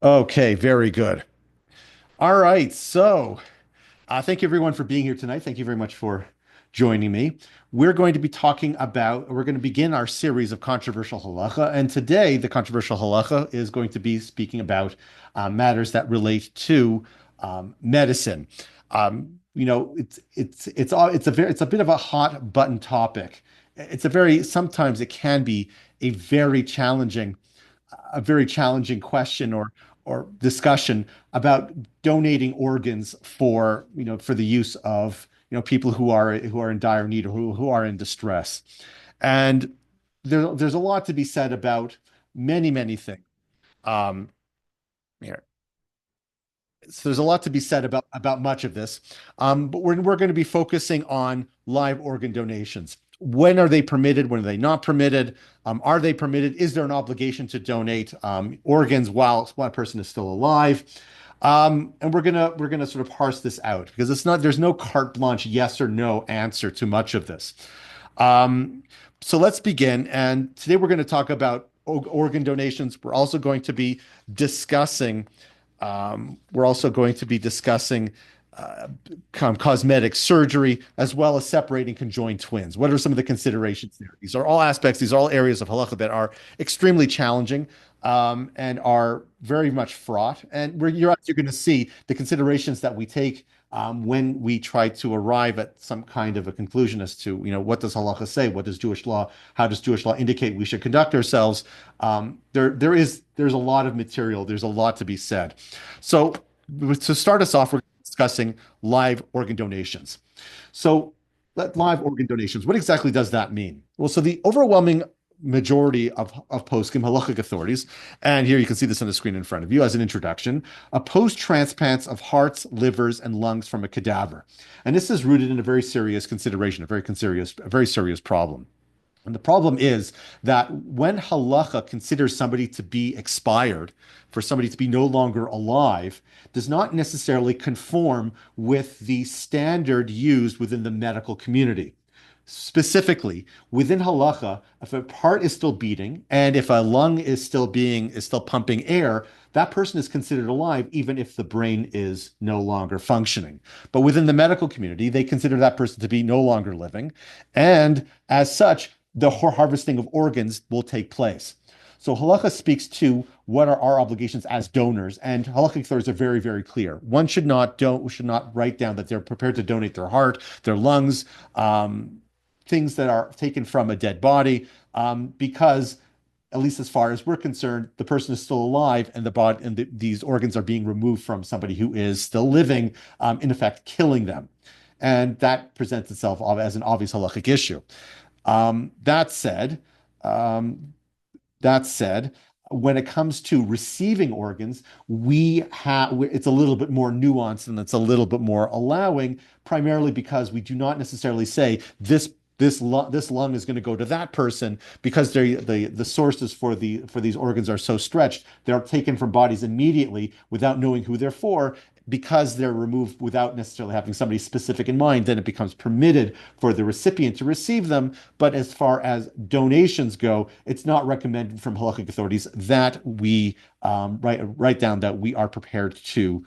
Okay, very good. All right, so thank you everyone for being here tonight. Thank you very much for joining me. We're going to begin our series of controversial halacha, and today the controversial halacha is going to be speaking about matters that relate to medicine. It's a bit of a hot button topic. Sometimes it can be a very challenging question or discussion about donating organs for the use of people who are in dire need or who are in distress. And there's a lot to be said about many things. Um, here. So there's a lot to be said about much of this, but we're going to be focusing on live organ donations. When are they permitted? When are they not permitted? Are they permitted? Is there an obligation to donate organs while a person is still alive? And we're gonna sort of parse this out because there's no carte blanche yes or no answer to much of this. Um, so let's begin. And today we're going to talk about organ donations. We're also going to be discussing uh, cosmetic surgery, as well as separating conjoined twins. What are some of the considerations there? These are all areas of halacha that are extremely challenging and are very much fraught. And you're going to see the considerations that we take when we try to arrive at some kind of a conclusion as to, what does halacha say? What does Jewish law? How does Jewish law indicate we should conduct ourselves? There's a lot of material. There's a lot to be said. So to start us off, we're discussing live organ donations. So, live organ donations, what exactly does that mean? Well, so the overwhelming majority of poskim halachic authorities, and here you can see this on the screen in front of you as an introduction, oppose transplants of hearts, livers, and lungs from a cadaver. And this is rooted in a very serious consideration, a very serious problem. And the problem is that when halacha considers somebody to be expired, for somebody to be no longer alive, does not necessarily conform with the standard used within the medical community. Specifically, within halacha, if a heart is still beating and if a lung is still pumping air, that person is considered alive even if the brain is no longer functioning. But within the medical community, they consider that person to be no longer living, and as such, the harvesting of organs will take place. So halacha speaks to what are our obligations as donors, and halachic authorities are very clear. One should not write down that they're prepared to donate their heart, their lungs, things that are taken from a dead body, because at least as far as we're concerned, the person is still alive, and these organs are being removed from somebody who is still living, in effect, killing them, and that presents itself as an obvious halachic issue. Um, that said, um, that said, when it comes to receiving organs, it's a little bit more nuanced and it's a little bit more allowing, primarily because we do not necessarily say this lung is going to go to that person because the sources for these organs are so stretched. They're taken from bodies immediately without knowing who they're for. Because they're removed without necessarily having somebody specific in mind, then it becomes permitted for the recipient to receive them. But as far as donations go, it's not recommended from halachic authorities that we write down that we are prepared to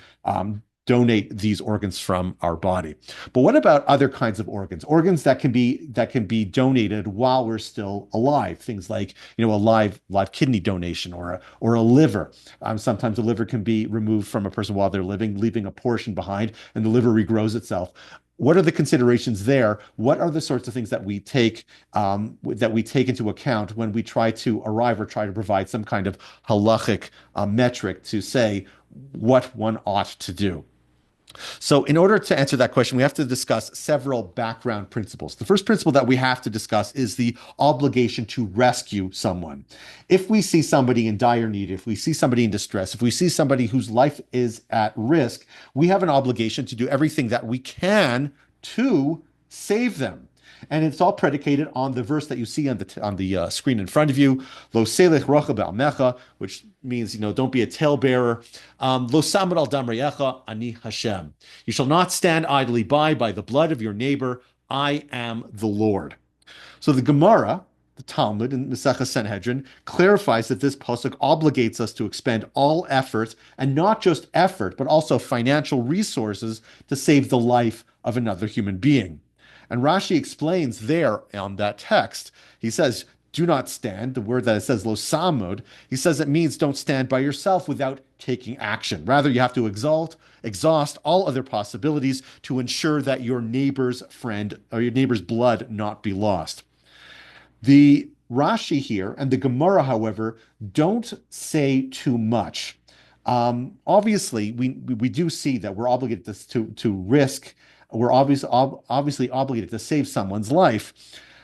donate these organs from our body. But what about other kinds of organs? Organs that can be donated while we're still alive. Things like, a live kidney donation or a liver. Sometimes a liver can be removed from a person while they're living, leaving a portion behind, and the liver regrows itself. What are the considerations there? What are the sorts of things that we take into account when we try to arrive or try to provide some kind of halachic metric to say what one ought to do? So, in order to answer that question, we have to discuss several background principles. The first principle that we have to discuss is the obligation to rescue someone. If we see somebody in dire need, if we see somebody in distress, if we see somebody whose life is at risk, we have an obligation to do everything that we can to save them. And it's all predicated on the verse that you see on the screen in front of you, "Lo selech rocha be'amecha," which means, don't be a talebearer. "Lo samad al dam reyecha, ani Hashem." You shall not stand idly by the blood of your neighbor. I am the Lord. So the Gemara the Talmud in Maseches Sanhedrin clarifies that this pasuk obligates us to expend all effort, and not just effort, but also financial resources to save the life of another human being. And Rashi explains there on that text, he says, do not stand, the word that it says lo samud, he says it means don't stand by yourself without taking action. Rather, you have to exhaust all other possibilities to ensure that your neighbor's friend or your neighbor's blood not be lost. The Rashi here and the Gemara, however, don't say too much. Obviously, we do see that we're obligated to risk. We're obviously obligated to save someone's life.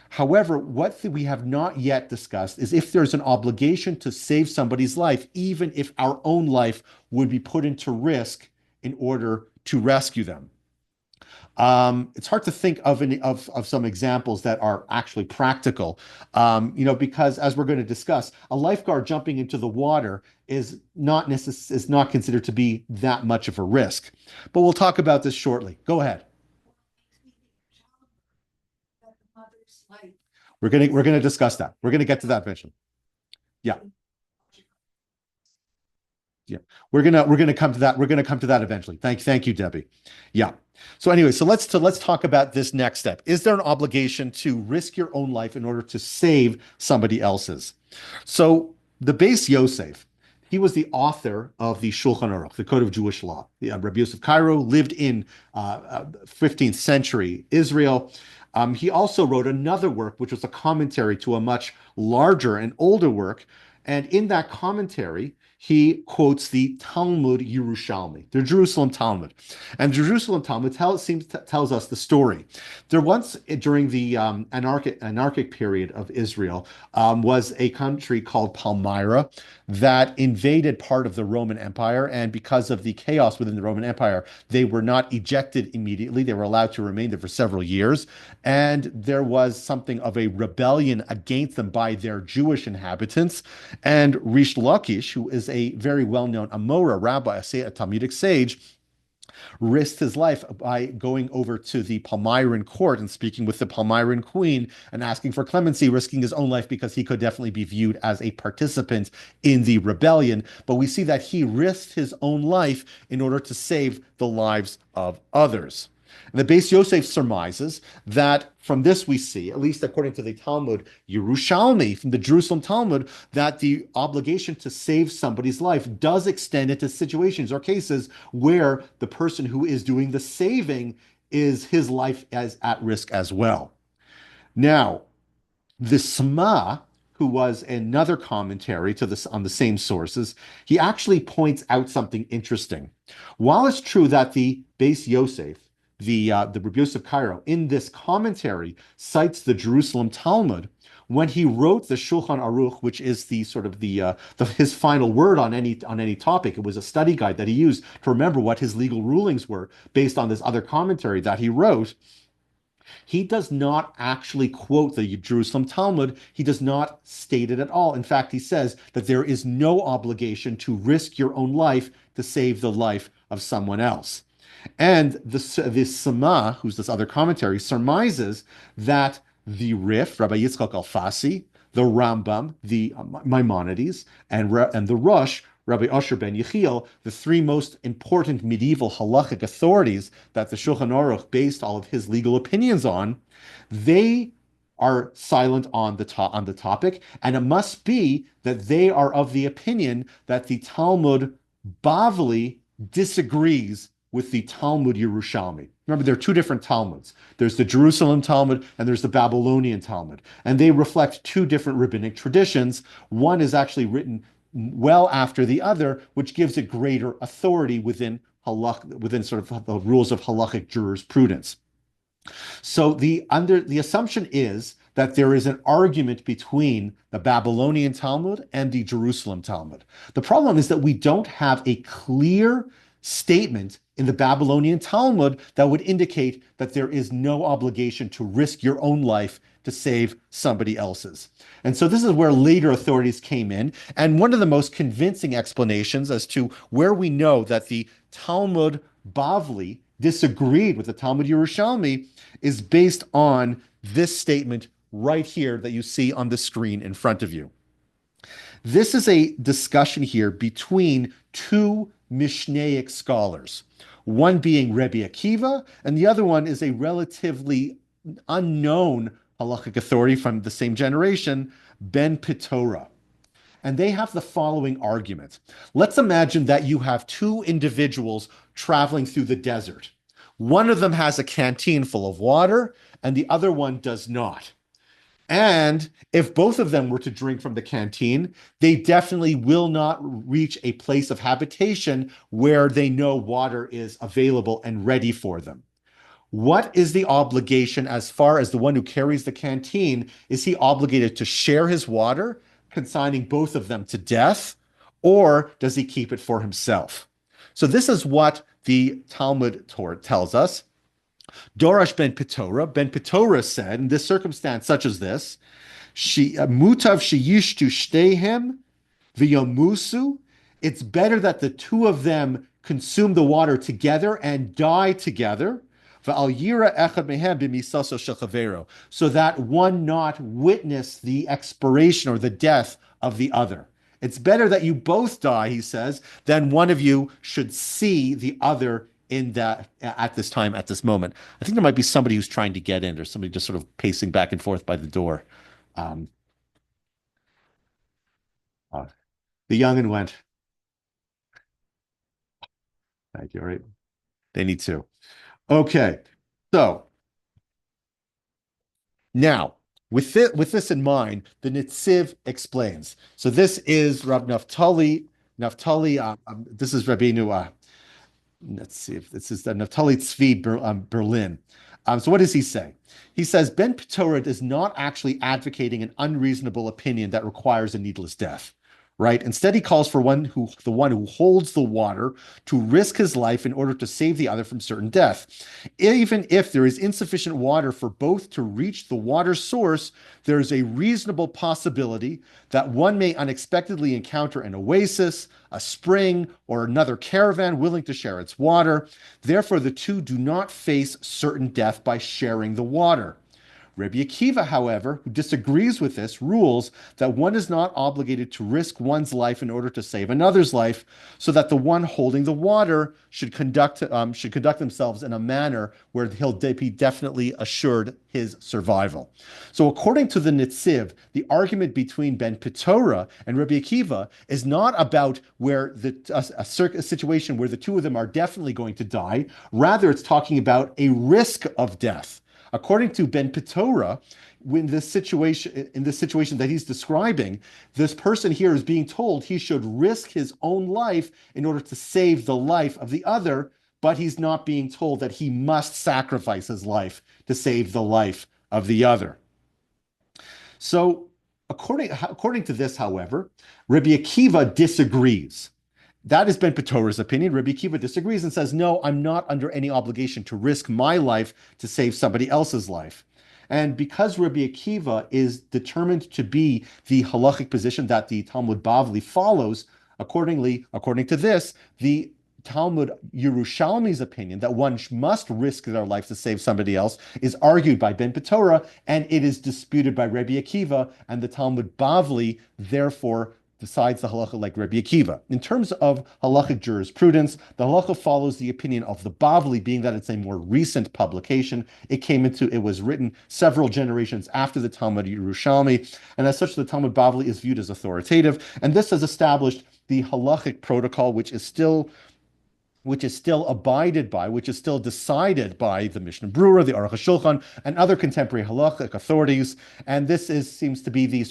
However, what we have not yet discussed is if there's an obligation to save somebody's life, even if our own life would be put into risk in order to rescue them. It's hard to think of some examples that are actually practical, because as we're going to discuss, a lifeguard jumping into the water is not considered to be that much of a risk. But we'll talk about this shortly. Go ahead. We're gonna discuss that. We're gonna get to that eventually. Yeah. Yeah, we're gonna come to that. We're gonna come to that eventually. Thank you, Debbie. Yeah. So anyway, so let's talk about this next step. Is there an obligation to risk your own life in order to save somebody else's? So the Beis Yosef, he was the author of the Shulchan Aruch, the Code of Jewish Law. Rabbi Yosef Cairo lived in 15th century Israel. He also wrote another work, which was a commentary to a much larger and older work. And in that commentary, he quotes the Talmud Yerushalmi, the Jerusalem Talmud. And Jerusalem Talmud tells us the story. There once, during the anarchic period of Israel, was a country called Palmyra that invaded part of the Roman Empire. And because of the chaos within the Roman Empire, they were not ejected immediately. They were allowed to remain there for several years. And there was something of a rebellion against them by their Jewish inhabitants. And Rish Lakish, who is a very well-known Amora rabbi, a Talmudic sage, risked his life by going over to the Palmyran court and speaking with the Palmyran queen and asking for clemency, risking his own life because he could definitely be viewed as a participant in the rebellion. But we see that he risked his own life in order to save the lives of others. And the Beis Yosef surmises that from this we see, at least according to the Talmud Yerushalmi, from the Jerusalem Talmud, that the obligation to save somebody's life does extend into situations or cases where the person who is doing the saving is his life as at risk as well. Now, the Sma, who was another commentary to this on the same sources, he actually points out something interesting. While it's true that the Beis Yosef, the Rabbi Yosef Cairo, in this commentary cites the Jerusalem Talmud, when he wrote the Shulchan Aruch, which is the sort of his final word on any topic. It was a study guide that he used to remember what his legal rulings were based on this other commentary that he wrote. He does not actually quote the Jerusalem Talmud. He does not state it at all. In fact, he says that there is no obligation to risk your own life to save the life of someone else. And the Sama, who's this other commentary, surmises that the Rif, Rabbi Yitzchak Alfasi, the Rambam, the Maimonides, and the Rosh, Rabbi Asher ben Yechiel, the three most important medieval halachic authorities that the Shulchan Aruch based all of his legal opinions on, they are silent on the topic, and it must be that they are of the opinion that the Talmud Bavli disagrees with the Talmud Yerushalmi. Remember, there are two different Talmuds. There's the Jerusalem Talmud and there's the Babylonian Talmud. And they reflect two different rabbinic traditions. One is actually written well after the other, which gives it greater authority within sort of the rules of halachic jurisprudence. So the assumption is that there is an argument between the Babylonian Talmud and the Jerusalem Talmud. The problem is that we don't have a clear statement in the Babylonian Talmud that would indicate that there is no obligation to risk your own life to save somebody else's. And so this is where later authorities came in. And one of the most convincing explanations as to where we know that the Talmud Bavli disagreed with the Talmud Yerushalmi is based on this statement right here that you see on the screen in front of you. This is a discussion here between two Mishnaic scholars, one being Rabbi Akiva, and the other one is a relatively unknown halachic authority from the same generation, Ben Pitora. And they have the following argument. Let's imagine that you have two individuals traveling through the desert. One of them has a canteen full of water, and the other one does not. And if both of them were to drink from the canteen, they definitely will not reach a place of habitation where they know water is available and ready for them. What is the obligation as far as the one who carries the canteen? Is he obligated to share his water, consigning both of them to death, or does he keep it for himself? So this is what the Talmud tells us. Dorash ben Pitora. Ben Pitora said, in this circumstance such as this, mutav sheyishtu shteihem v'yomusu. It's better that the two of them consume the water together and die together. So that one not witness the expiration or the death of the other. It's better that you both die, he says, than one of you should see the other in that at this time, at this moment. I think there might be somebody who's trying to get in, or somebody just sort of pacing back and forth by the door. Um, uh, the young'un went. Thank you. All right. They need to. Okay. So now, with this in mind, the Netziv explains. So this is Rab Naftali. This is Rabbeinu. Let's see if this is the Naftali Tzvi Berlin. So what does he say? He says Ben Pitora is not actually advocating an unreasonable opinion that requires a needless death. Right? Instead, he calls for the one who holds the water to risk his life in order to save the other from certain death. Even if there is insufficient water for both to reach the water source, there is a reasonable possibility that one may unexpectedly encounter an oasis, a spring, or another caravan willing to share its water. Therefore, the two do not face certain death by sharing the water. Rabbi Akiva, however, who disagrees with this, rules that one is not obligated to risk one's life in order to save another's life, so that the one holding the water should conduct themselves in a manner where he'll be definitely assured his survival. So according to the Netziv, the argument between Ben Pitora and Rabbi Akiva is not about where a situation where the two of them are definitely going to die. Rather, it's talking about a risk of death. According to Ben Pitora, in this situation that he's describing, this person here is being told he should risk his own life in order to save the life of the other, but he's not being told that he must sacrifice his life to save the life of the other. So, according to this, however, Rabbi Akiva disagrees. That is Ben Pitora's opinion. Rabbi Akiva disagrees and says, no, I'm not under any obligation to risk my life to save somebody else's life. And because Rabbi Akiva is determined to be the halachic position that the Talmud Bavli follows, according to this, the Talmud Yerushalmi's opinion that one must risk their life to save somebody else is argued by Ben Pitora, and it is disputed by Rabbi Akiva, and the Talmud Bavli, therefore, decides the halacha like Rabbi Akiva. In terms of halachic jurisprudence, the halacha follows the opinion of the Bavli, being that it's a more recent publication. It was written several generations after the Talmud Yerushalmi, and as such, the Talmud Bavli is viewed as authoritative, and this has established the halachic protocol, which is still abided by, which is still decided by the Mishnah Brura, the Aruch HaShulchan, and other contemporary halachic authorities. And this seems to be the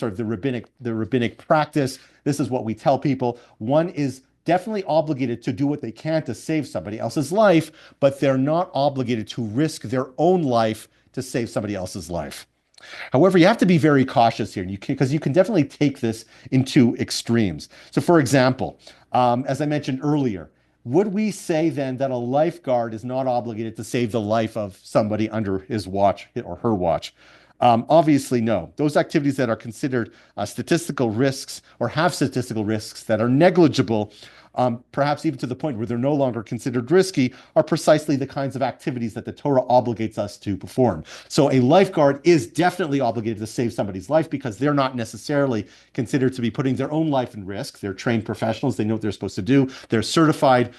rabbinic practice. This is what we tell people. One is definitely obligated to do what they can to save somebody else's life, but they're not obligated to risk their own life to save somebody else's life. However, you have to be very cautious here, because you can definitely take this into extremes. So, for example, as I mentioned earlier, would we say then that a lifeguard is not obligated to save the life of somebody under his watch or her watch? Obviously, no. Those activities that are considered statistical risks or have statistical risks that are negligible perhaps even to the point where they're no longer considered risky, are precisely the kinds of activities that the Torah obligates us to perform. So a lifeguard is definitely obligated to save somebody's life because they're not necessarily considered to be putting their own life in risk. They're trained professionals. They know what they're supposed to do. They're certified.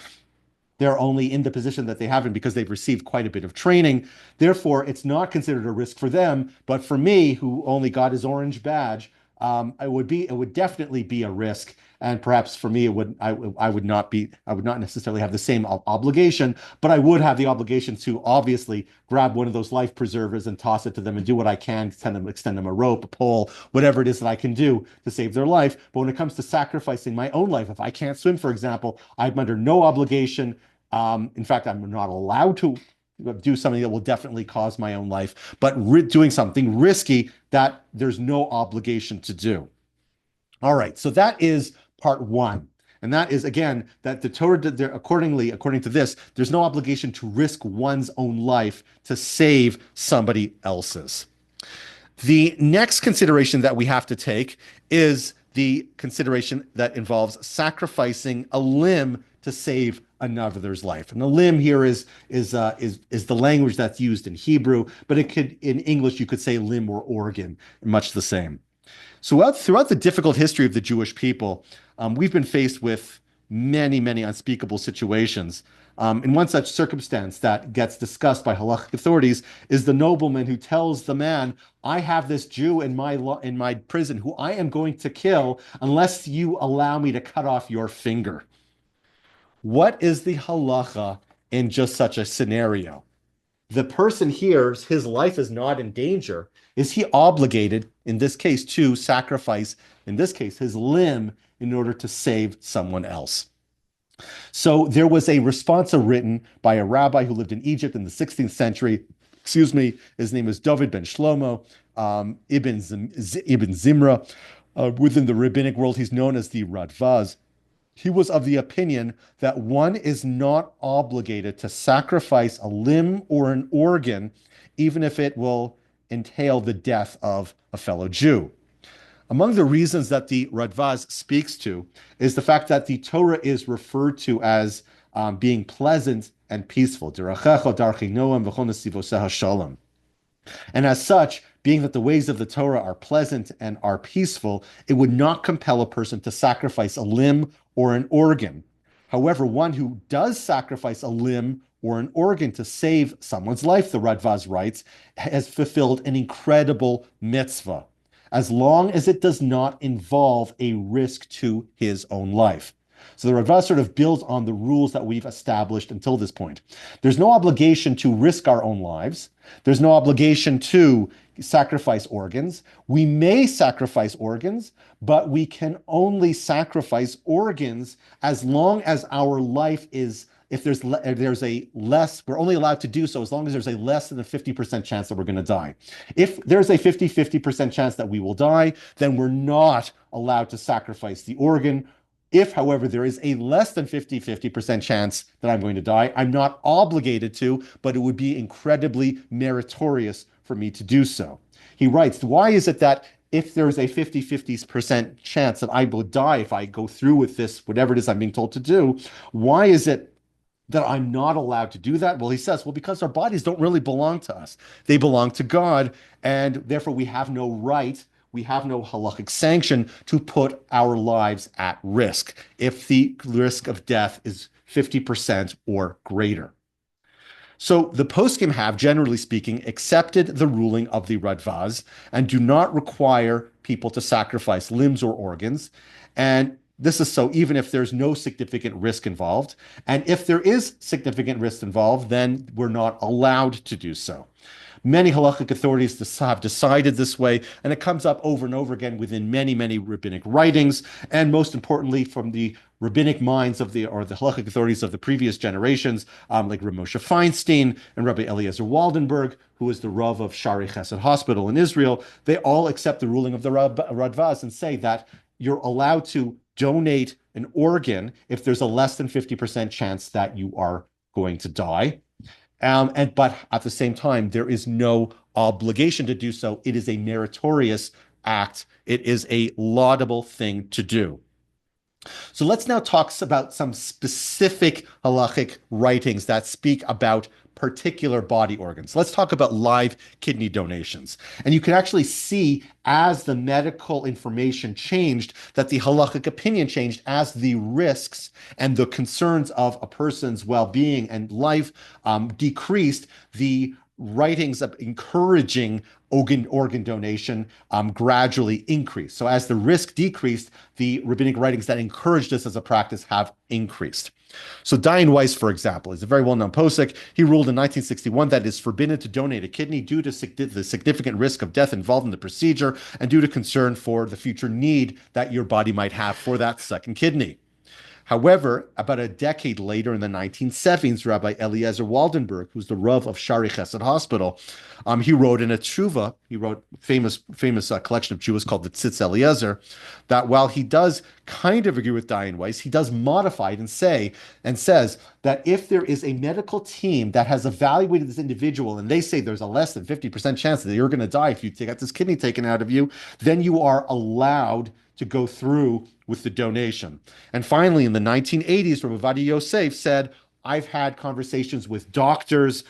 They're only in the position that they have in because they've received quite a bit of training. Therefore, it's not considered a risk for them. But for me, who only got his orange badge, it would definitely be a risk. And perhaps for me, I would not necessarily have the same obligation, but I would have the obligation to obviously grab one of those life preservers and toss it to them and do what I can, extend them a rope, a pole, whatever it is that I can do to save their life. But when it comes to sacrificing my own life, if I can't swim, for example, I'm under no obligation. In fact, I'm not allowed to do something that will definitely cause my own life, but doing something risky that there's no obligation to do. All right, so that is part one. And that is, again, that the Torah, according to this, there's no obligation to risk one's own life to save somebody else's. The next consideration that we have to take is the consideration that involves sacrificing a limb to save another's life. And the limb here is the language that's used in Hebrew, but in English you could say limb or organ, much the same. So throughout the difficult history of the Jewish people, we've been faced with many, many unspeakable situations. In one such circumstance that gets discussed by halachic authorities is the nobleman who tells the man, I have this Jew in my prison who I am going to kill unless you allow me to cut off your finger. What is the halacha in just such a scenario? The person here, his life is not in danger. Is he obligated, in this case, to sacrifice, in this case, his limb in order to save someone else? So there was a responsa written by a rabbi who lived in Egypt in the 16th century. Excuse me, his name is David ben Shlomo, Ibn Zimra. Within the rabbinic world, he's known as the Radvaz. He was of the opinion that one is not obligated to sacrifice a limb or an organ, even if it will entail the death of a fellow Jew. Among the reasons that the Radvaz speaks to is the fact that the Torah is referred to as being pleasant and peaceful. And as such, being that the ways of the Torah are pleasant and are peaceful, it would not compel a person to sacrifice a limb or an organ. However, one who does sacrifice a limb or an organ to save someone's life, the Radvaz writes, has fulfilled an incredible mitzvah, as long as it does not involve a risk to his own life. So the Radvaz sort of builds on the rules that we've established until this point. There's no obligation to risk our own lives. There's no obligation to sacrifice organs. We may sacrifice organs, but we can only sacrifice organs as long as our life is, we're only allowed to do so as long as there's a less than a 50% chance that we're going to die. If there's a 50% chance that we will die, then we're not allowed to sacrifice the organ. If, however, there is a less than 50% chance that I'm going to die, I'm not obligated to, but it would be incredibly meritorious for me to do so. He writes, why is it that if there's a 50% chance that I will die if I go through with this, whatever it is I'm being told to do, why is it that I'm not allowed to do that? Well, he says, well, because our bodies don't really belong to us. They belong to God, and therefore we have no right, we have no halachic sanction to put our lives at risk if the risk of death is 50% or greater. So the poskim have, generally speaking, accepted the ruling of the Radvaz and do not require people to sacrifice limbs or organs. And this is so even if there's no significant risk involved. And if there is significant risk involved, then we're not allowed to do so. Many halachic authorities have decided this way, and it comes up over and over again within many, many rabbinic writings, and most importantly, from the rabbinic minds of the halachic authorities of the previous generations, like Rav Moshe Feinstein and Rabbi Eliezer Waldenberg, who is the Rav of Shari Chesed Hospital in Israel. They all accept the ruling of the Radvaz and say that you're allowed to donate an organ if there's a less than 50% chance that you are going to die. But at the same time, there is no obligation to do so. It is a meritorious act. It is a laudable thing to do. So let's now talk about some specific halachic writings that speak about particular body organs. Let's talk about live kidney donations. And you can actually see as the medical information changed that the halachic opinion changed as the risks and the concerns of a person's well-being and life decreased. The writings of encouraging organ donation gradually increased. So as the risk decreased, the rabbinic writings that encouraged this as a practice have increased. So Dayan Weiss, for example, is a very well-known posek. He ruled in 1961 that it is forbidden to donate a kidney due to the significant risk of death involved in the procedure and due to concern for the future need that your body might have for that second kidney. However, about a decade later in the 1970s, Rabbi Eliezer Waldenberg, who's the Rav of Shari Chesed Hospital, he wrote in a tshuva, he wrote famous collection of tshuva called the Tzitz Eliezer, that while he does kind of agree with Dayan Weiss, he does modify it and says that if there is a medical team that has evaluated this individual and they say there's a less than 50% chance that you're going to die if you get this kidney taken out of you, then you are allowed to go through with the donation. And finally, in the 1980s, Rabbi Ovadia Yosef said, I've had conversations with doctors,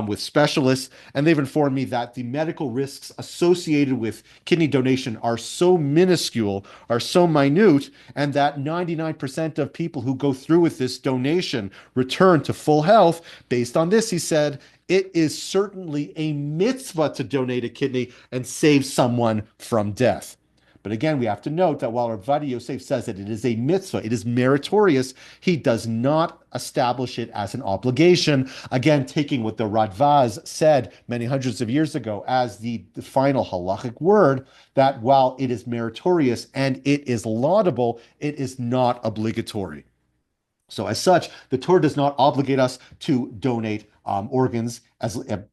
with specialists, and they've informed me that the medical risks associated with kidney donation are so minuscule, are so minute, and that 99% of people who go through with this donation return to full health. Based on this, he said, it is certainly a mitzvah to donate a kidney and save someone from death. But again, we have to note that while Rabbi Yosef says that it is a mitzvah, it is meritorious, he does not establish it as an obligation. Again, taking what the Radvaz said many hundreds of years ago as the final halachic word, that while it is meritorious and it is laudable, it is not obligatory. So as such, the Torah does not obligate us to donate organs,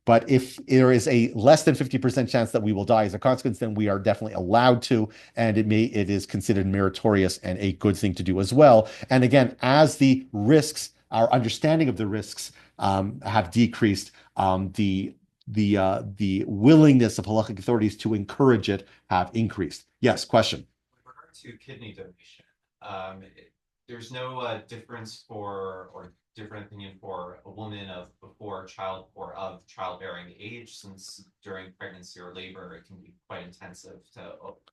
but if there is a less than 50% chance that we will die as a consequence, then we are definitely allowed to, and it is considered meritorious and a good thing to do as well. And again, as the risks, our understanding of the risks have decreased, the willingness of halachic authorities to encourage it have increased. Yes, question. With regard to kidney donation, there's no difference or different opinion for a woman of childbearing age, since during pregnancy or labor it can be quite intensive to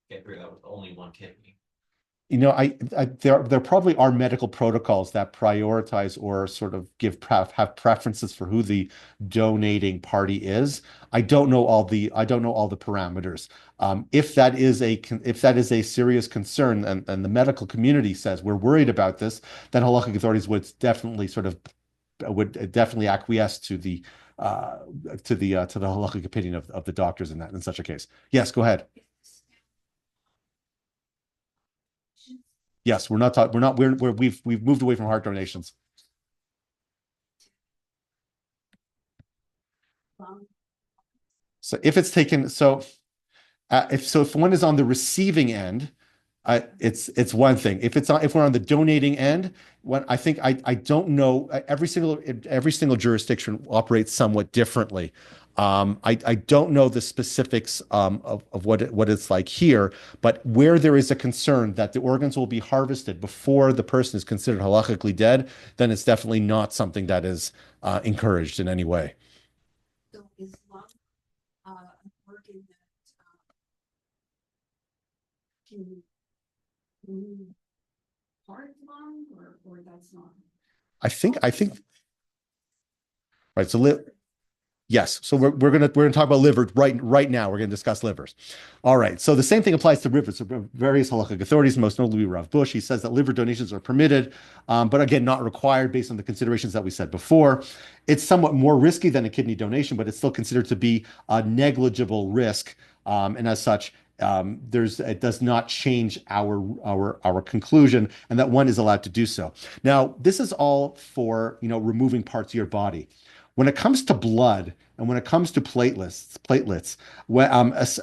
get through that with only one kidney. There probably are medical protocols that prioritize or sort of have preferences for who the donating party is. I don't know all the parameters. If that is a serious concern, and the medical community says we're worried about this, then halachic authorities would definitely acquiesce to the halachic opinion of the doctors in such a case. Yes, go ahead. Yes, we've moved away from heart donations. So if it's taken, if one is on the receiving end, it's one thing. If we're on the donating end, I don't know. Every single jurisdiction operates somewhat differently. I don't know the specifics of what it's like here, but where there is a concern that the organs will be harvested before the person is considered halachically dead, then it's definitely not something that is encouraged in any way. So is lung an organ that can move part lung, or that's not? I think right. So yes. So we're gonna talk about liver right now. We're gonna discuss livers. All right. So the same thing applies to livers. So various halachic authorities, most notably Rav Bush, he says that liver donations are permitted, but again not required based on the considerations that we said before. It's somewhat more risky than a kidney donation, but it's still considered to be a negligible risk, and as such, it does not change our conclusion, and that one is allowed to do so. Now, this is all for removing parts of your body. When it comes to blood and when it comes to platelets,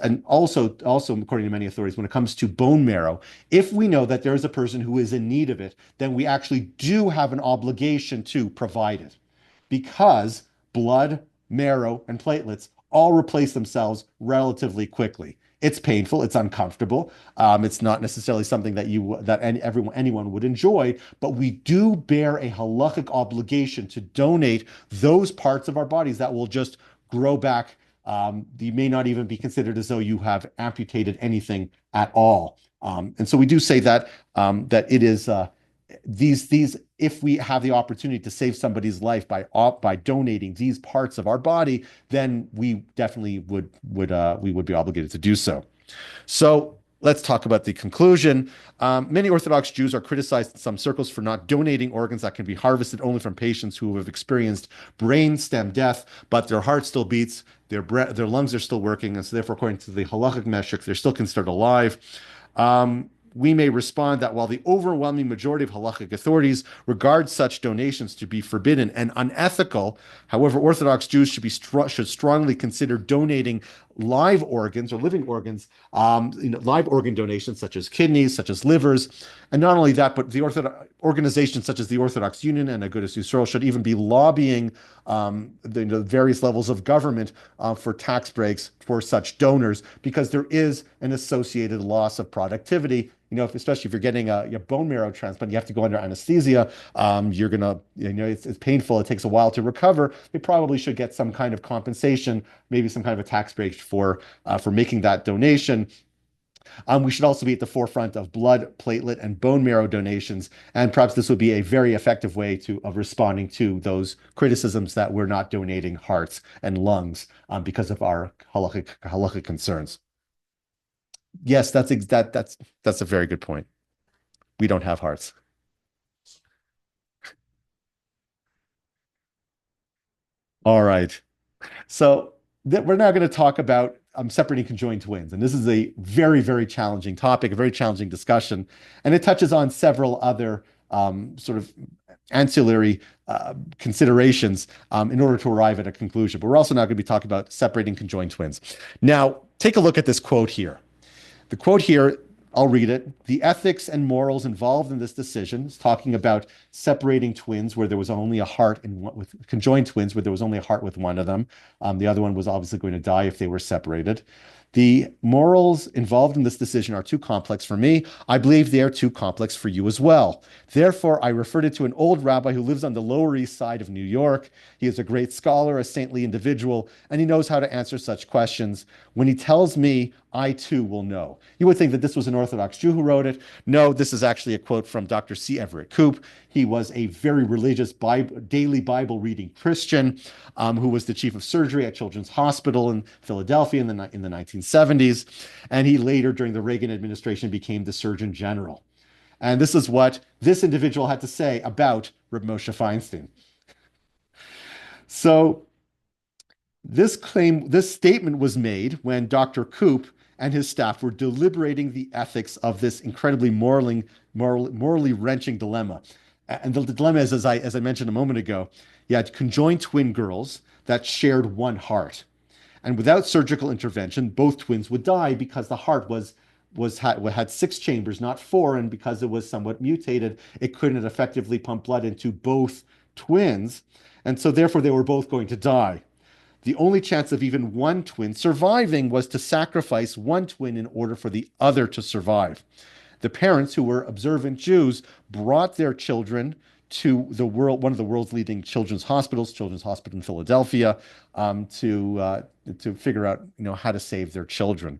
and also according to many authorities, when it comes to bone marrow, if we know that there is a person who is in need of it, then we actually do have an obligation to provide it, because blood, marrow, and platelets all replace themselves relatively quickly. It's painful, it's uncomfortable. It's not necessarily something that anyone would enjoy, but we do bear a halachic obligation to donate those parts of our bodies that will just grow back. You may not even be considered as though you have amputated anything at all. And so we do say that it is these if we have the opportunity to save somebody's life by donating these parts of our body, then we definitely would be obligated to do so. So let's talk about the conclusion. Many Orthodox Jews are criticized in some circles for not donating organs that can be harvested only from patients who have experienced brain stem death, but their heart still beats, their lungs are still working, and so therefore, according to the halachic metric, they're still considered alive. We may respond that while the overwhelming majority of halachic authorities regard such donations to be forbidden and unethical, however, Orthodox Jews should strongly consider donating live organs or living organs, live organ donations such as kidneys, such as livers, and not only that, but the organizations such as the Orthodox Union and Agudas Yisrael should even be lobbying the various levels of government for tax breaks for such donors, because there is an associated loss of productivity. Especially if you're getting a bone marrow transplant, you have to go under anesthesia. You're gonna, it's painful. It takes a while to recover. They probably should get some kind of compensation, maybe some kind of a tax break for making that donation. We should also be at the forefront of blood, platelet, and bone marrow donations, and perhaps this would be a very effective way of responding to those criticisms that we're not donating hearts and lungs because of our halachic concerns. Yes, that's a very good point. We don't have hearts. All right. So we're now going to talk about separating conjoined twins. And this is a very, very challenging topic, a very challenging discussion. And it touches on several other sort of ancillary considerations in order to arrive at a conclusion. But we're also now going to be talking about separating conjoined twins. Now, take a look at this quote here. The quote here, I'll read it. The ethics and morals involved in this decision is talking about separating twins where there was only a heart with conjoined twins where there was only a heart with one of them. The other one was obviously going to die if they were separated. The morals involved in this decision are too complex for me. I believe they are too complex for you as well. Therefore, I referred it to an old rabbi who lives on the Lower East Side of New York. He is a great scholar, a saintly individual, and he knows how to answer such questions. When he tells me, I too will know. You would think that this was an Orthodox Jew who wrote it. No, this is actually a quote from Dr. C. Everett Koop. He was a very religious daily Bible reading Christian who was the chief of surgery at Children's Hospital in Philadelphia in the 1970s. And he later, during the Reagan administration, became the Surgeon General. And this is what this individual had to say about Reb Moshe Feinstein. So this statement was made when Dr. Koop and his staff were deliberating the ethics of this incredibly morally wrenching dilemma. And the dilemma is, as I mentioned a moment ago, you had conjoined twin girls that shared one heart. And without surgical intervention, both twins would die because the heart had 6 chambers, not 4, and because it was somewhat mutated, it couldn't effectively pump blood into both twins. And so therefore they were both going to die. The only chance of even one twin surviving was to sacrifice one twin in order for the other to survive. The parents, who were observant Jews, brought their children to one of the world's leading children's hospitals, Children's Hospital in Philadelphia, to figure out how to save their children.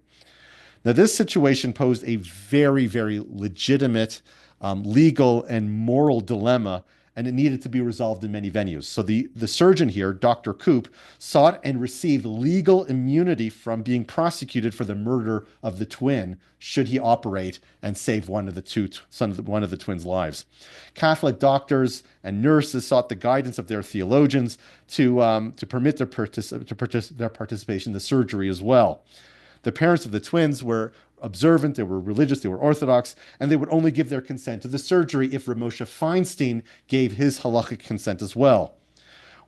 Now, this situation posed a very, very legitimate legal and moral dilemma, and it needed to be resolved in many venues. So the surgeon here, Dr. Koop, sought and received legal immunity from being prosecuted for the murder of the twin, should he operate and save one of the twins' lives. Catholic doctors and nurses sought the guidance of their theologians to permit their participation in the surgery as well. The parents of the twins were observant, they were religious, they were Orthodox, and they would only give their consent to the surgery if Reb Moshe Feinstein gave his halachic consent as well.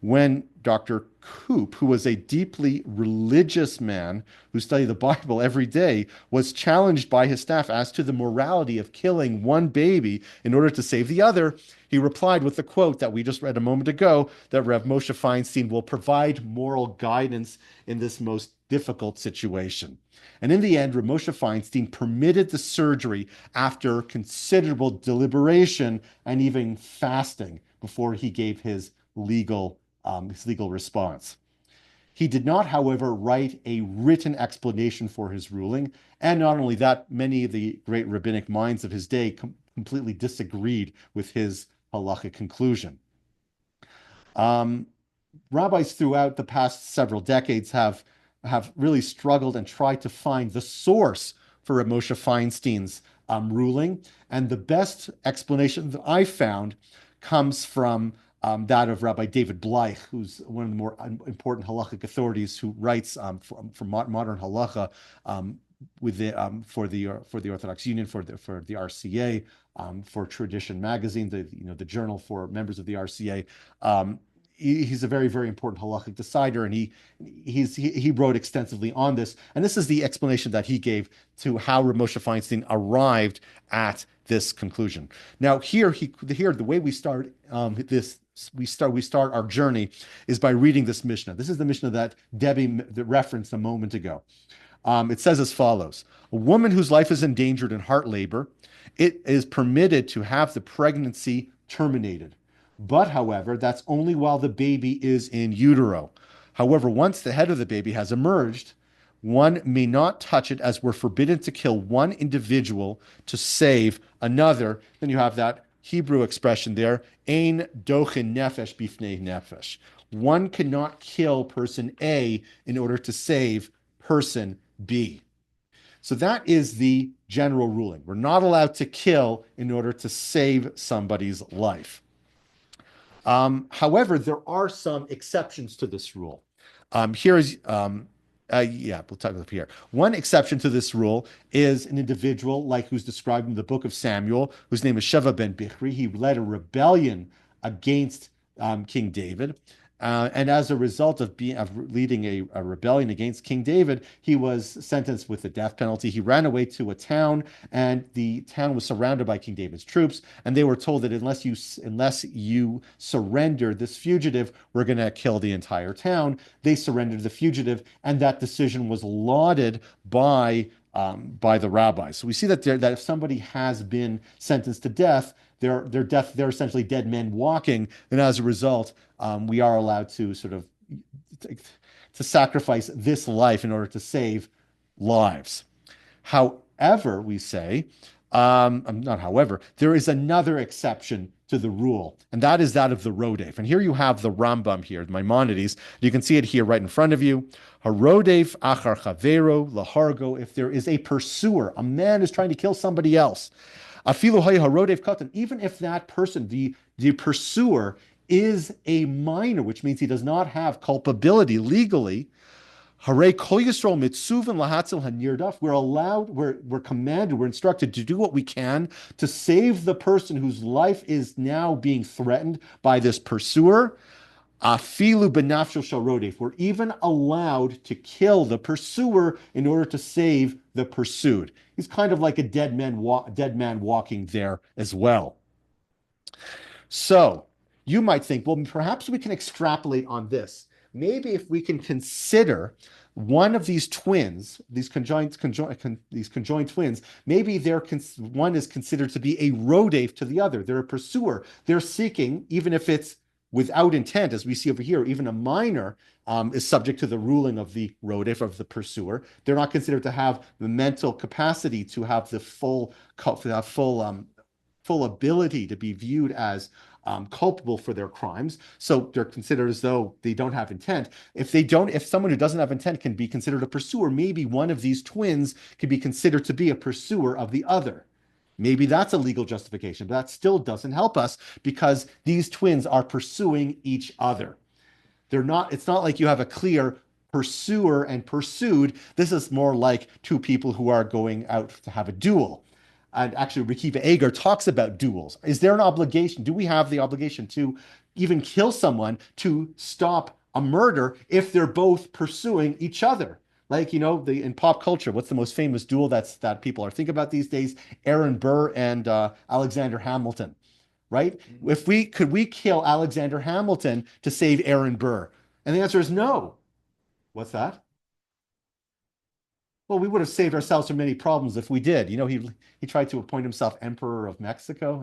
When Dr. Koop, who was a deeply religious man who studied the Bible every day, was challenged by his staff as to the morality of killing one baby in order to save the other, he replied with the quote that we just read a moment ago, that Reb Moshe Feinstein will provide moral guidance in this most difficult situation. And in the end, Rav Moshe Feinstein permitted the surgery after considerable deliberation and even fasting before he gave his legal response. He did not, however, write a written explanation for his ruling. And not only that, many of the great rabbinic minds of his day completely disagreed with his halachic conclusion. Rabbis throughout the past several decades have really struggled and tried to find the source for Rav Moshe Feinstein's ruling. And the best explanation that I found comes from that of Rabbi David Bleich, who's one of the more important halachic authorities who writes for modern halacha for the Orthodox Union, for the RCA, for Tradition Magazine, the journal for members of the RCA. He's a very, very important halachic decider, and he wrote extensively on this. And this is the explanation that he gave to how Rav Moshe Feinstein arrived at this conclusion. Now, here the way we start we start our journey is by reading this Mishnah. This is the Mishnah that Debbie referenced a moment ago. It says as follows: a woman whose life is endangered in heart labor, it is permitted to have the pregnancy terminated. But, however, that's only while the baby is in utero. However, once the head of the baby has emerged, one may not touch it, as we're forbidden to kill one individual to save another. Then you have that Hebrew expression there, ein dochin nefesh bifnei nefesh. One cannot kill person A in order to save person B. So that is the general ruling. We're not allowed to kill in order to save somebody's life. However, there are some exceptions to this rule. We'll talk about here. One exception to this rule is an individual like who's described in the book of Samuel, whose name is Sheva ben Bichri. He led a rebellion against King David. And as a result of leading a rebellion against King David, he was sentenced with the death penalty. He ran away to a town, and the town was surrounded by King David's troops. And they were told that unless you surrender this fugitive, we're going to kill the entire town. They surrendered the fugitive, and that decision was lauded by the rabbis. So we see that if somebody has been sentenced to death, they're essentially dead men walking, and as a result, we are allowed to to sacrifice this life in order to save lives. However, we say, there is another exception to the rule, and that is that of the rodef. And here you have the Rambam here, Maimonides. You can see it here right in front of you. Harodef achar chavero lahargo. If there is a pursuer, a man is trying to kill somebody else, afilu hay harodef katan. Even if that person, the pursuer, is a minor, which means he does not have culpability legally. Hare kol Yisrael mitzuven lahatzil hanirdaf. We're commanded, we're instructed to do what we can to save the person whose life is now being threatened by this pursuer. Afilu benafsho shel rodef. We're even allowed to kill the pursuer in order to save the pursued. He's kind of like a dead man walking there as well. So you might think, well, perhaps we can extrapolate on this. Maybe if we can consider one of these twins, these conjoined twins, maybe one is considered to be a rodef to the other. They're a pursuer. They're seeking, even if it's without intent, as we see over here, even a minor is subject to the ruling of the rodef, of the pursuer. They're not considered to have the mental capacity to have the full ability to be viewed as culpable for their crimes. So they're considered as though they don't have intent. If someone who doesn't have intent can be considered a pursuer, maybe one of these twins could be considered to be a pursuer of the other. Maybe that's a legal justification, but that still doesn't help us because these twins are pursuing each other. It's not like you have a clear pursuer and pursued. This is more like two people who are going out to have a duel. And actually, Rekiva Eger talks about duels. Is there an obligation? Do we have the obligation to even kill someone to stop a murder if they're both pursuing each other? Like, in pop culture, what's the most famous duel that people are thinking about these days? Aaron Burr and Alexander Hamilton, right? Could we kill Alexander Hamilton to save Aaron Burr? And the answer is no. What's that? Well, we would have saved ourselves from many problems if we did. He tried to appoint himself Emperor of Mexico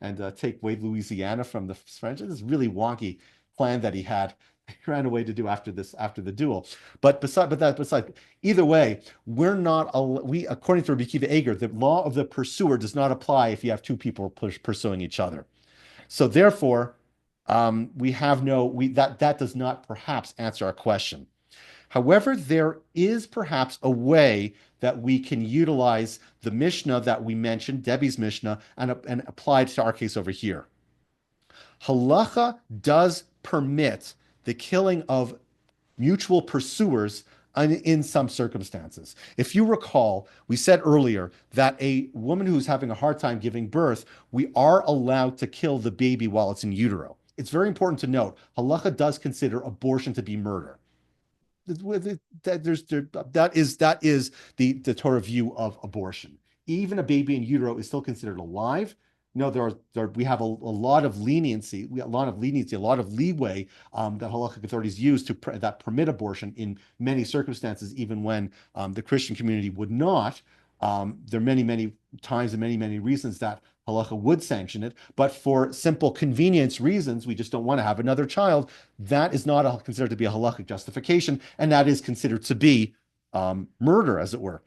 and take away Louisiana from the French. This is really wonky plan that he had. He ran away to do after the duel. Beside, either way, we according to Rabbi Eger, the law of the pursuer does not apply if you have two people pursuing each other. So therefore, we have no we that does not perhaps answer our question. However, there is perhaps a way that we can utilize the Mishnah that we mentioned, Debbie's Mishnah, and apply it to our case over here. Halacha does permit the killing of mutual pursuers in some circumstances. If you recall, we said earlier that a woman who's having a hard time giving birth, we are allowed to kill the baby while it's in utero. It's very important to note, halacha does consider abortion to be murder. That is the Torah view of abortion. Even a baby in utero is still considered alive. No, we have a lot of leniency, a lot of leeway that halachic authorities use that permit abortion in many circumstances, even when the Christian community would not. There are many times and many reasons that halacha would sanction it, but for simple convenience reasons, we just don't want to have another child. That is not considered to be a halachic justification, and that is considered to be murder, as it were.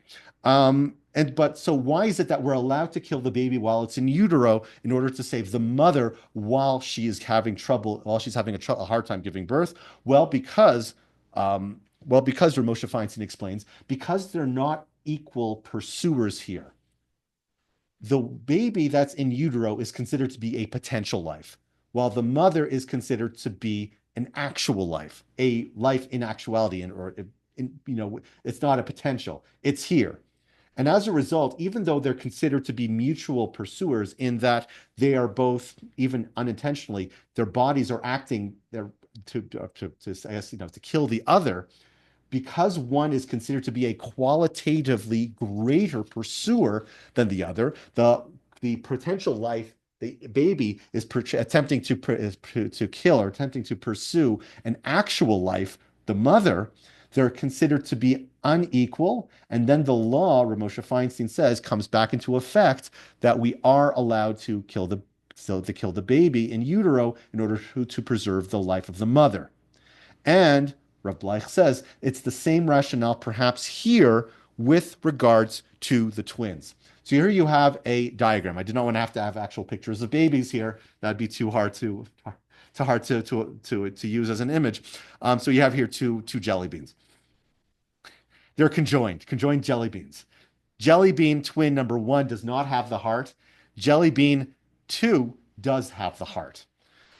So why is it that we're allowed to kill the baby while it's in utero in order to save the mother while she's having a hard time giving birth? Because Ramosha Feinstein explains, because they're not equal pursuers here. The baby that's in utero is considered to be a potential life, while the mother is considered to be an actual life, a life in actuality, it's not a potential, it's here. And as a result, even though they're considered to be mutual pursuers in that they are both, even unintentionally, their bodies are acting to kill the other, because one is considered to be a qualitatively greater pursuer than the other, the potential life, the baby is attempting to kill or attempting to pursue an actual life, the mother, they're considered to be unequal. And then the law, Ramosha Feinstein says, comes back into effect that we are allowed to kill the baby in utero in order to preserve the life of the mother. And Rav Bleich says it's the same rationale perhaps here with regards to the twins. So here you have a diagram. I did not want to have actual pictures of babies here. That'd be too hard to use as an image. So you have here two jelly beans. They're conjoined jelly beans. Jelly bean twin number 1 does not have the heart. Jelly bean 2 does have the heart.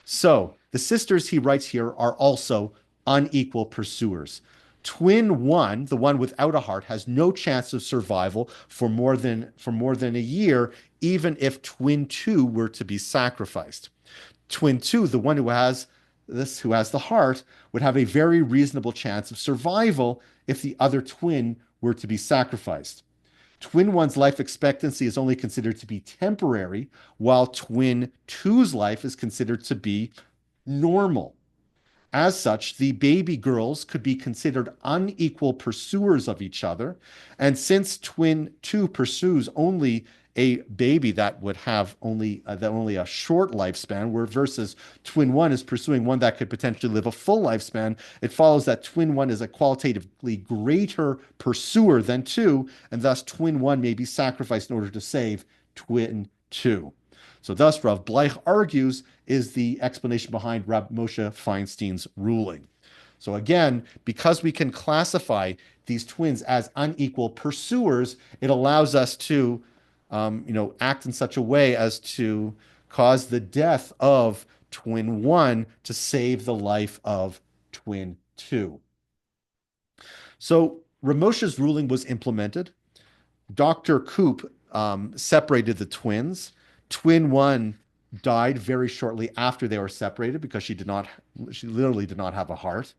So the sisters he writes here are also unequal pursuers. Twin 1, the one without a heart, has no chance of survival for more than a year, even if twin 2 were to be sacrificed. Twin 2, the one who has the heart, would have a very reasonable chance of survival if the other twin were to be sacrificed. Twin 1's life expectancy is only considered to be temporary, while twin 2's life is considered to be normal. As such, the baby girls could be considered unequal pursuers of each other. And since twin 2 pursues only a baby that would have only a short lifespan, where versus twin 1 is pursuing one that could potentially live a full lifespan, it follows that twin 1 is a qualitatively greater pursuer than 2, and thus twin 1 may be sacrificed in order to save twin 2. So thus, Rav Bleich argues, is the explanation behind Rab Moshe Feinstein's ruling. So again, because we can classify these twins as unequal pursuers, it allows us to act in such a way as to cause the death of twin 1 to save the life of twin 2. So Ramosha's ruling was implemented. Dr. Koop separated the twins. Twin 1 died very shortly after they were separated because she literally did not have a heart.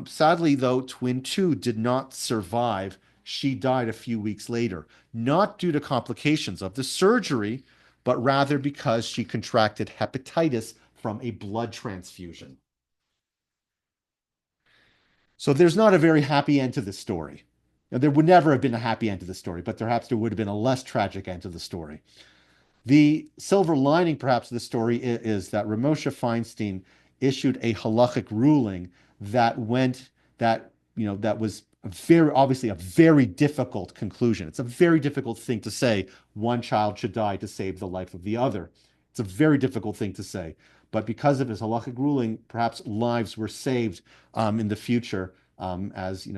Sadly, though, twin 2 did not survive. She died a few weeks later, not due to complications of the surgery, but rather because she contracted hepatitis from a blood transfusion. So there's not a very happy end to this story. Now, there would never have been a happy end to the story, but perhaps there would have been a less tragic end to the story. The silver lining, perhaps, of the story is that Ramosha Feinstein issued a halachic ruling that went that that was very obviously a very difficult conclusion. It's a very difficult thing to say. One child should die to save the life of the other. It's a very difficult thing to say. But because of his halachic ruling, perhaps lives were saved in the future as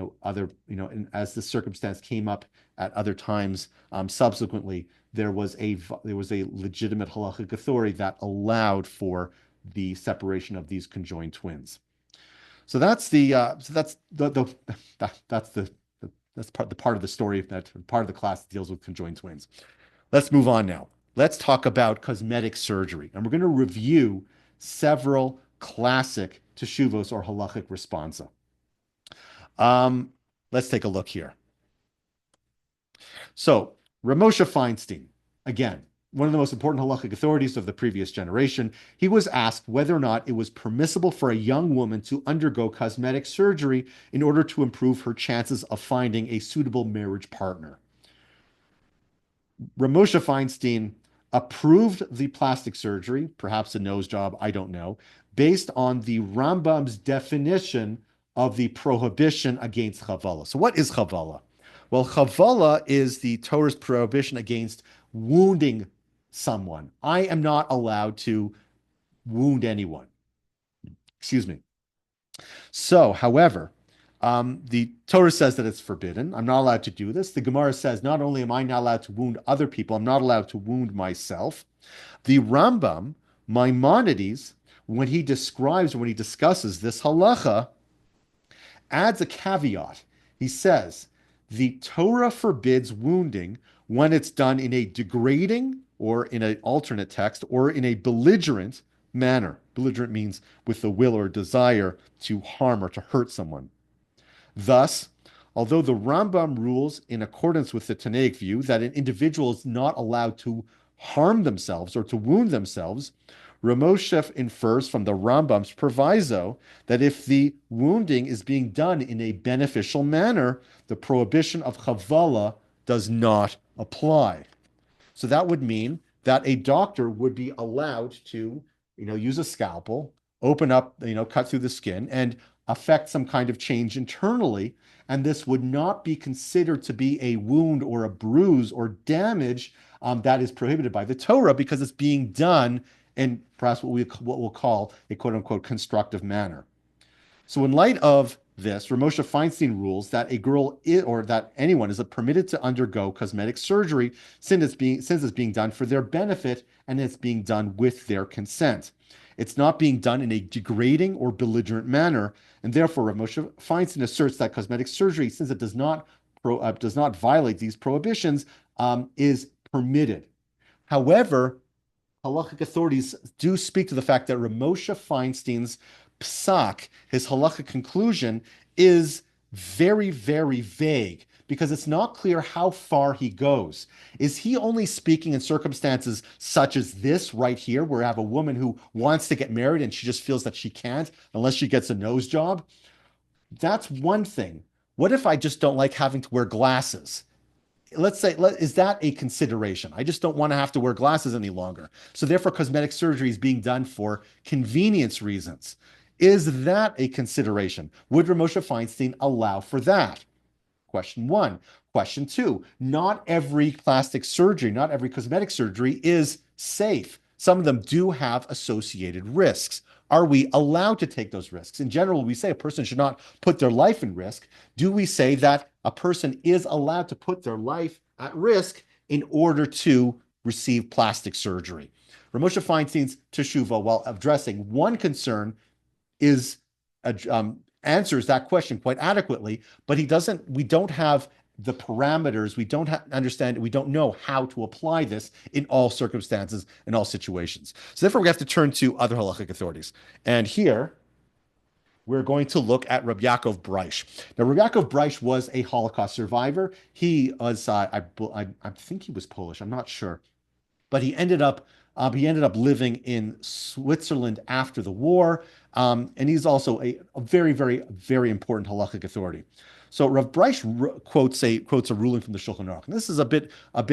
as the circumstance came up at other times subsequently there was a legitimate halachic authority that allowed for the separation of these conjoined twins. So that's the part of the story that part of the class that deals with conjoined twins. Let's move on now. Let's talk about cosmetic surgery, and we're going to review several classic teshuvos or halachic responsa. Let's take a look here. So, Ramosha Feinstein, again, one of the most important halachic authorities of the previous generation, he was asked whether or not it was permissible for a young woman to undergo cosmetic surgery in order to improve her chances of finding a suitable marriage partner. Ramosha Feinstein approved the plastic surgery, perhaps a nose job, I don't know, based on the Rambam's definition of the prohibition against chavala. So what is chavala? Well, chavala is the Torah's prohibition against wounding someone. I am not allowed to wound anyone. Excuse me. So, however, the Torah says that it's forbidden. I'm not allowed to do this. The Gemara says not only am I not allowed to wound other people, I'm not allowed to wound myself. The Rambam, Maimonides, when he discusses this halacha, adds a caveat. He says, the Torah forbids wounding when it's done in a degrading, or in an alternate text, or in a belligerent manner. Belligerent means with the will or desire to harm or to hurt someone. Thus, although the Rambam rules in accordance with the Tanaic view that an individual is not allowed to harm themselves or to wound themselves, Ramosha infers from the Rambam's proviso that if the wounding is being done in a beneficial manner, the prohibition of chavala does not apply. So that would mean that a doctor would be allowed to, use a scalpel, open up, cut through the skin, and affect some kind of change internally. And this would not be considered to be a wound or a bruise or damage that is prohibited by the Torah because it's being done in perhaps what we'll call a quote-unquote constructive manner. So in light of this, Ramosha Feinstein rules that a girl or that anyone is permitted to undergo cosmetic surgery since it's being done for their benefit and it's being done with their consent. It's not being done in a degrading or belligerent manner, and therefore Ramosha Feinstein asserts that cosmetic surgery, since it does not violate these prohibitions, is permitted. However, halachic authorities do speak to the fact that Ramosha Feinstein's psak, his halachic conclusion, is very, very vague because it's not clear how far he goes. Is he only speaking in circumstances such as this right here, where I have a woman who wants to get married and she just feels that she can't unless she gets a nose job? That's one thing. What if I just don't like having to wear glasses? Let's say, is that a consideration? I just don't want to have to wear glasses any longer. So therefore, cosmetic surgery is being done for convenience reasons. Is that a consideration? Would Ramosha Feinstein allow for that? Question one. Question two, not every plastic surgery, not every cosmetic surgery is safe. Some of them do have associated risks. Are we allowed to take those risks? In general, we say a person should not put their life in risk. Do we say that a person is allowed to put their life at risk in order to receive plastic surgery? Ramosha Feinstein's teshuva, while addressing one concern, answers that question quite adequately, but we don't have the parameters, we don't understand, we don't know how to apply this in all circumstances, in all situations. So therefore, we have to turn to other halachic authorities. And here, we're going to look at Rabbi Yaakov Breish. Now, Rabbi Yaakov Breish was a Holocaust survivor. He was, I think he was Polish, I'm not sure, but he ended up living in Switzerland after the war, and he's also a very, very, very important halachic authority. So Rav Breish quotes a ruling from the Shulchan Aruch. And this is a bit of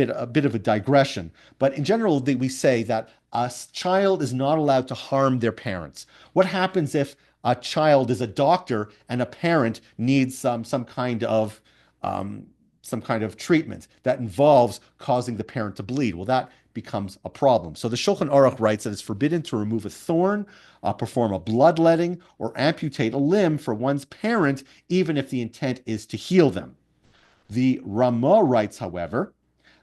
a digression, but in general, we say that a child is not allowed to harm their parents. What happens if a child is a doctor and a parent needs um, some kind of treatment that involves causing the parent to bleed? Well, that becomes a problem. So the Shulchan Aruch writes that it's forbidden to remove a thorn, perform a bloodletting, or amputate a limb for one's parent, even if the intent is to heal them. The Ramah writes, however,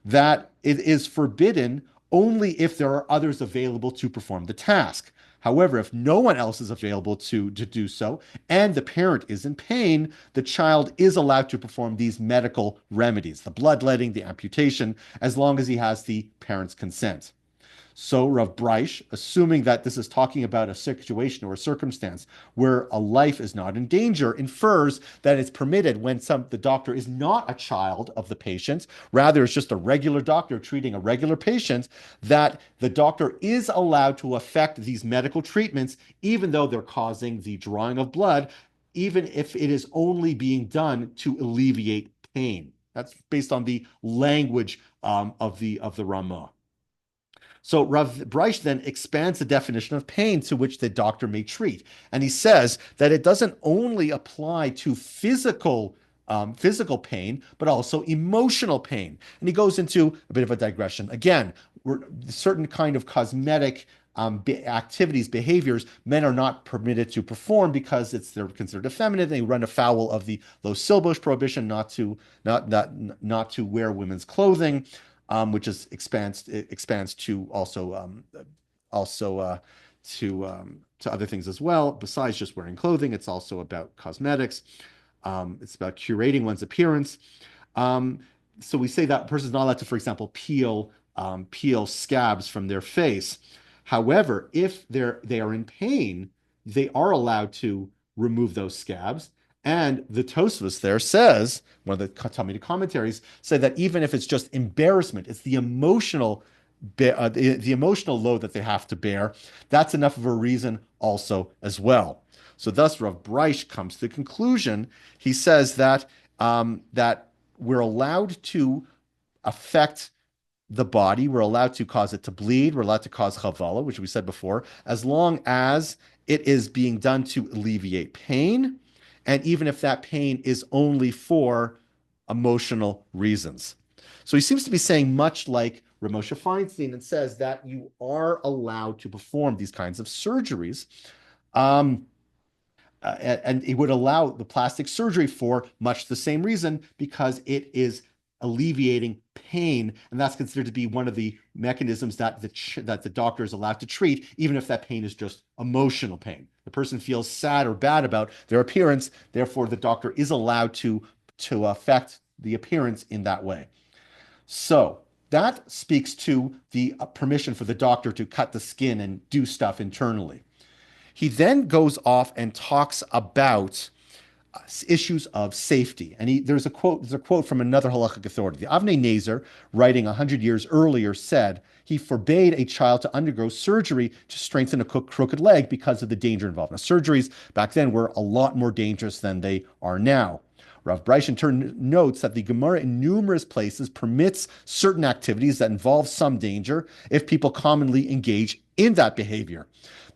that it is forbidden only if there are others available to perform the task. However, if no one else is available to do so and the parent is in pain, the child is allowed to perform these medical remedies, the bloodletting, the amputation, as long as he has the parent's consent. So Rav Breish, assuming that this is talking about a situation or a circumstance where a life is not in danger, infers that it's permitted when the doctor is not a child of the patient, rather it's just a regular doctor treating a regular patient, that the doctor is allowed to effect these medical treatments, even though they're causing the drawing of blood, even if it is only being done to alleviate pain. That's based on the language of the Ramah. So Rav Breish then expands the definition of pain to which the doctor may treat. And he says that it doesn't only apply to physical pain, but also emotional pain. And he goes into a bit of a digression. Again, certain kind of cosmetic activities, behaviors, men are not permitted to perform because they're considered effeminate. They run afoul of the Lo Silbos prohibition not to wear women's clothing. Which is expands to also to other things as well. Besides just wearing clothing, it's also about cosmetics. It's about curating one's appearance. So we say that a person is not allowed to, for example, peel scabs from their face. However, if they are in pain, they are allowed to remove those scabs. And the Tosfos there says, one of the Talmudic commentaries, say that even if it's just embarrassment, it's the emotional load that they have to bear, that's enough of a reason also as well. So thus Rav Breish comes to the conclusion. He says that that we're allowed to affect the body, we're allowed to cause it to bleed, we're allowed to cause chavala, which we said before, as long as it is being done to alleviate pain, and even if that pain is only for emotional reasons. So he seems to be saying much like Ramosha Feinstein, and says that you are allowed to perform these kinds of surgeries. And it would allow the plastic surgery for much the same reason, because it is alleviating pain, and that's considered to be one of the mechanisms that the doctor is allowed to treat, even if that pain is just emotional pain. The person feels sad or bad about their appearance, therefore the doctor is allowed to affect the appearance in that way. So that speaks to the permission for the doctor to cut the skin and do stuff internally. He then goes off and talks about issues of safety. And there's a quote from another halachic authority. The Avnei Nezer, writing 100 years earlier, said he forbade a child to undergo surgery to strengthen a crooked leg because of the danger involved. Now, surgeries back then were a lot more dangerous than they are now. Rav Breish in turn notes that the Gemara in numerous places permits certain activities that involve some danger if people commonly engage in that behavior.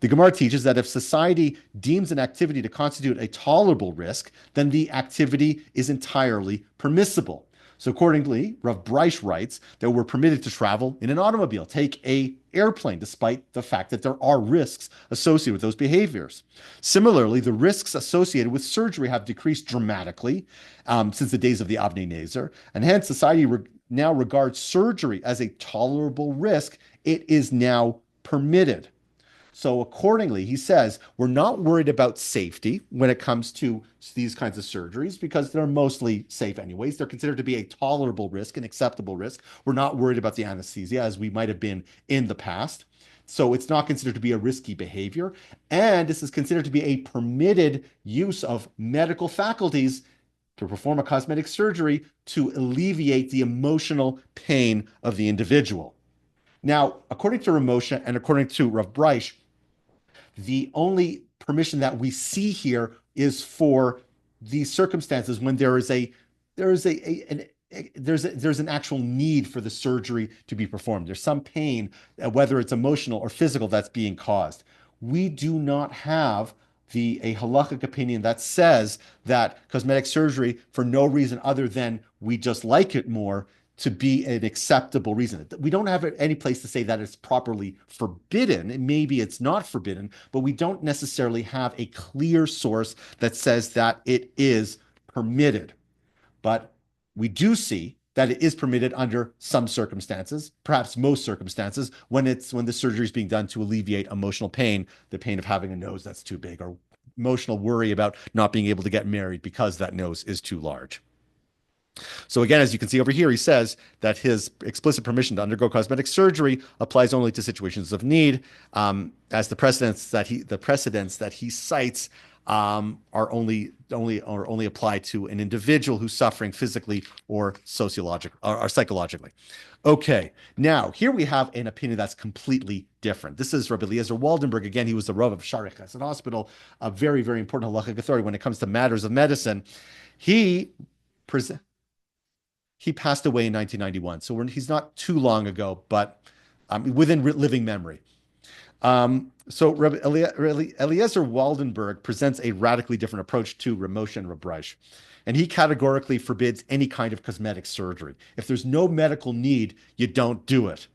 The Gemara teaches that if society deems an activity to constitute a tolerable risk, then the activity is entirely permissible. So accordingly, Rav Breish writes that we're permitted to travel in an automobile, take an airplane, despite the fact that there are risks associated with those behaviors. Similarly, the risks associated with surgery have decreased dramatically since the days of the Avnei Nezer, and hence society now regards surgery as a tolerable risk. It is now permitted. So accordingly, he says, we're not worried about safety when it comes to these kinds of surgeries because they're mostly safe anyways. They're considered to be a tolerable risk, an acceptable risk. We're not worried about the anesthesia as we might have been in the past. So it's not considered to be a risky behavior. And this is considered to be a permitted use of medical faculties to perform a cosmetic surgery to alleviate the emotional pain of the individual. Now, according to Ramosha and according to Rav Breish, the only permission that we see here is for these circumstances when there is there's an actual need for the surgery to be performed. There's some pain, whether it's emotional or physical, that's being caused. We do not have a halachic opinion that says that cosmetic surgery, for no reason other than we just like it more, to be an acceptable reason. We don't have any place to say that it's properly forbidden. Maybe it's not forbidden, but we don't necessarily have a clear source that says that it is permitted. But we do see that it is permitted under some circumstances, perhaps most circumstances, when the surgery is being done to alleviate emotional pain, the pain of having a nose that's too big, or emotional worry about not being able to get married because that nose is too large. So again, as you can see over here, he says that his explicit permission to undergo cosmetic surgery applies only to situations of need, as the precedents that he cites are only applied to an individual who's suffering physically or psychologically. Okay, now here we have an opinion that's completely different. This is Rabbi Eliezer Waldenberg. Again, he was the Rav of Shaarei Chesed Hospital, a very, very important halachic authority when it comes to matters of medicine. He passed away in 1991, so he's not too long ago, but within living memory. So Rabbi Eliezer Waldenberg presents a radically different approach to Rav Moshe and Rabbi, and he categorically forbids any kind of cosmetic surgery. If there's no medical need, you don't do it.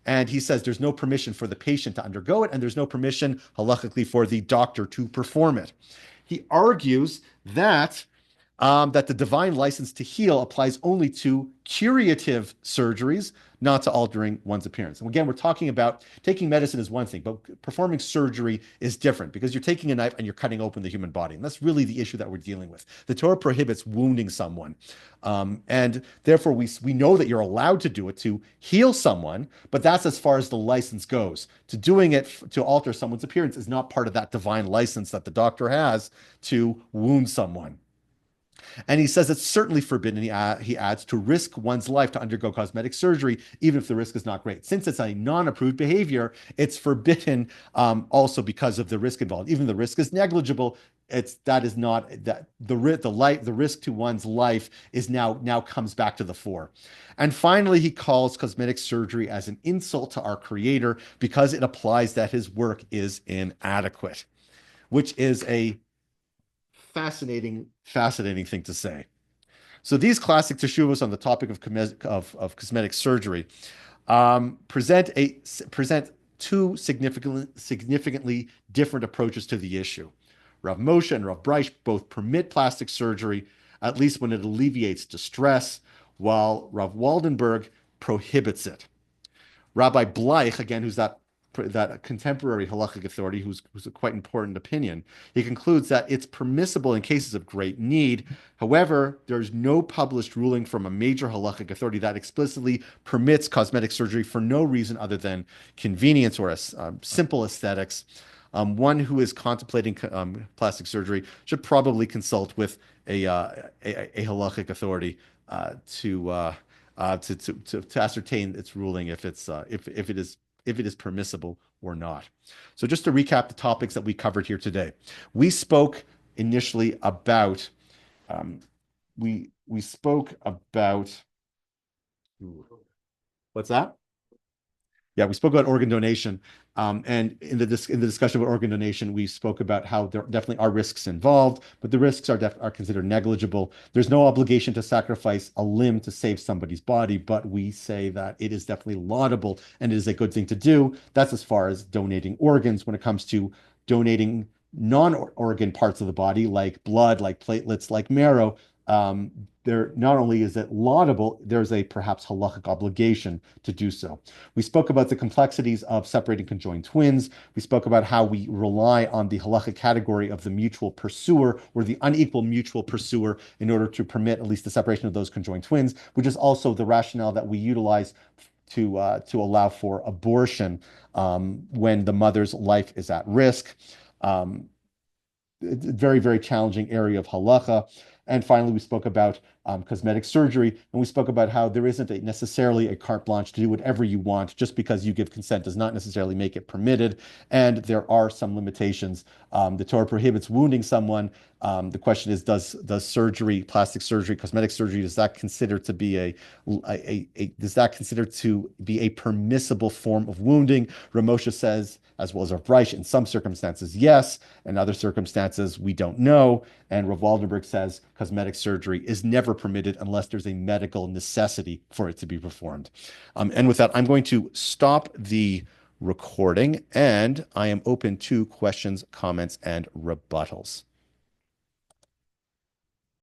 And he says there's no permission for the patient to undergo it, and there's no permission halachically for the doctor to perform it. He argues that that the divine license to heal applies only to curative surgeries, not to altering one's appearance. And again, we're talking about taking medicine is one thing, but performing surgery is different, because you're taking a knife and you're cutting open the human body. And that's really the issue that we're dealing with. The Torah prohibits wounding someone. And therefore, we know that you're allowed to do it to heal someone, but that's as far as the license goes. To doing it to alter someone's appearance is not part of that divine license that the doctor has to wound someone. And he says it's certainly forbidden, he adds, to risk one's life to undergo cosmetic surgery, even if the risk is not great. Since it's a non-approved behavior, it's forbidden also because of the risk involved. Even if the risk is negligible, the risk to one's life is now comes back to the fore. And finally, he calls cosmetic surgery as an insult to our Creator because it applies that his work is inadequate, which is a fascinating thing to say. So these classic teshuvos on the topic of cosmetic surgery present two significantly different approaches to the issue. Rav Moshe and Rav Breish both permit plastic surgery, at least when it alleviates distress, while Rav Waldenberg prohibits it. Rabbi Bleich, again, who's that contemporary halachic authority, who's a quite important opinion, he concludes that it's permissible in cases of great need. However, there's no published ruling from a major halachic authority that explicitly permits cosmetic surgery for no reason other than convenience or simple aesthetics. One who is contemplating plastic surgery should probably consult with a halachic authority to ascertain its ruling if it is permissible or not. So just to recap the topics that we covered here today, we spoke initially about what's that? Yeah, we spoke about organ donation, and in the discussion about organ donation, we spoke about how there definitely are risks involved, but the risks are considered negligible. There's no obligation to sacrifice a limb to save somebody's body, but we say that it is definitely laudable and it is a good thing to do. That's as far as donating organs. When it comes to donating non-organ parts of the body, like blood, like platelets, like marrow, there not only is it laudable, there's a perhaps halachic obligation to do so. We spoke about the complexities of separating conjoined twins. We spoke about how we rely on the halachic category of the mutual pursuer or the unequal mutual pursuer in order to permit at least the separation of those conjoined twins, which is also the rationale that we utilize to allow for abortion when the mother's life is at risk. Very, very challenging area of halacha. And finally, we spoke about cosmetic surgery, and we spoke about how there isn't necessarily a carte blanche to do whatever you want. Just because you give consent does not necessarily make it permitted, and there are some limitations. The Torah prohibits wounding someone, The question is, does surgery, plastic surgery, cosmetic surgery, does that consider to be does that consider to be a permissible form of wounding? Ramosha says, as well as Rav Reich, in some circumstances, yes. In other circumstances, we don't know. And Rav Waldenberg says cosmetic surgery is never permitted unless there's a medical necessity for it to be performed. And with that, I'm going to stop the recording, and I am open to questions, comments, and rebuttals.